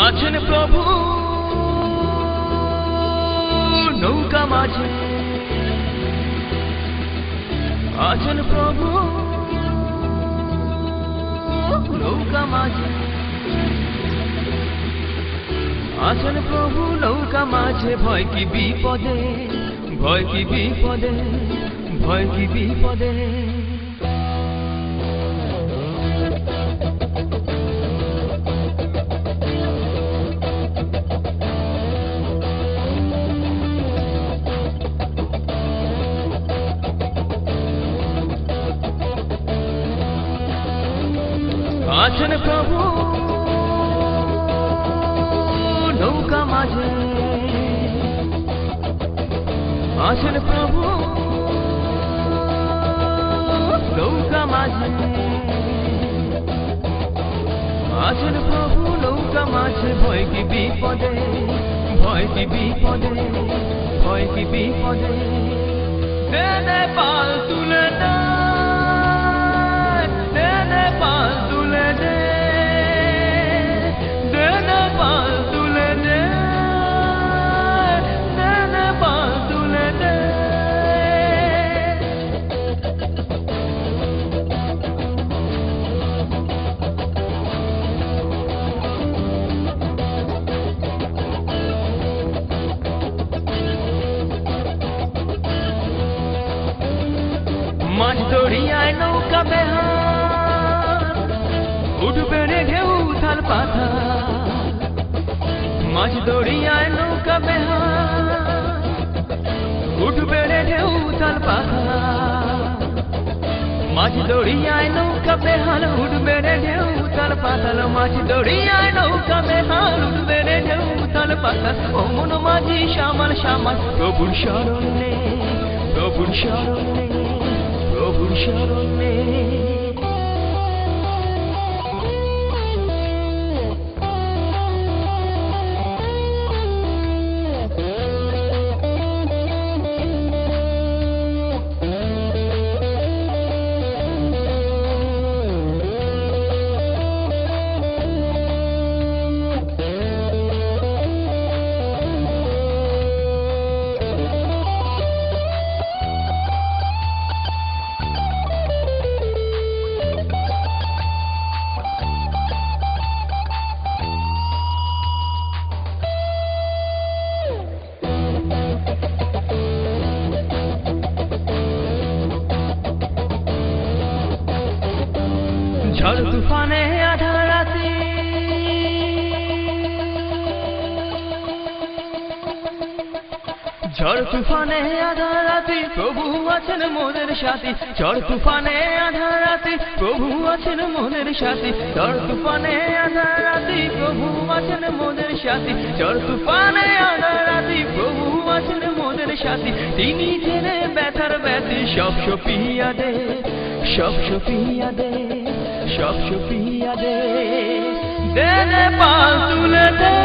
আছেন প্রভু নৌকা মাঝে, আছেন প্রভু নৌকা মাঝে, আছেন প্রভু নৌকা মাঝে। ভয় কি বিপদে, ভয় কি বিপদে, ভয় কি বিপদে। আছেন প্রভু নৌকা মাঝে, আছেন প্রভু নৌকা মাঝে, আছেন প্রভু নৌকা মাঝে। ভয় কি বিপদে, ভয় কি বিপদে, ভয় কি বিপদে। দে দে পাল তুলে দে, দে দে পাল তুলে দে, দে দে পাল তুলে দে, দে দে পাল তুলে দে। মাঝ দরিয়ায় নৌকা বেহার, উঠবে রে ঢেউ উথাল পাথার। মাঝ দরিয়ায় নৌকা বেহার, উঠবে রে ঢেউ উথাল পাথার। মাঝ দরিয়ায় নৌকা বেহাল, উঠবে রে ঢেউ উথাল পাতাল। মাঝ দরিয়ায় নৌকা বেহাল, উঠবে রে ঢেউ উথাল পাতাল। ও মন মাঝি সামাল সামাল, প্রভুর শরণ নে, প্রভুর শরণ নে, প্রভুর শরণ নে। ঝড় তুফানে আধা রাতে, ঝড় তুফানে আধা রাতে প্রভু আছেন মোদের সাথী। ঝড় তুফানে আধা রাতে প্রভু আছেন মোদের সাথী। ঝড় তুফানে আধা রাতে প্রভু আছেন মোদের সাথী। ঝড় তুফানে আধা রাতে প্রভু আছেন মোদের সাথী। তিনি জেনে ব্যথার ব্যথি সব সপিয়া দে, সব সপিয়া দে, সব সপিয়া দে। দে দে পাল তুলে দে।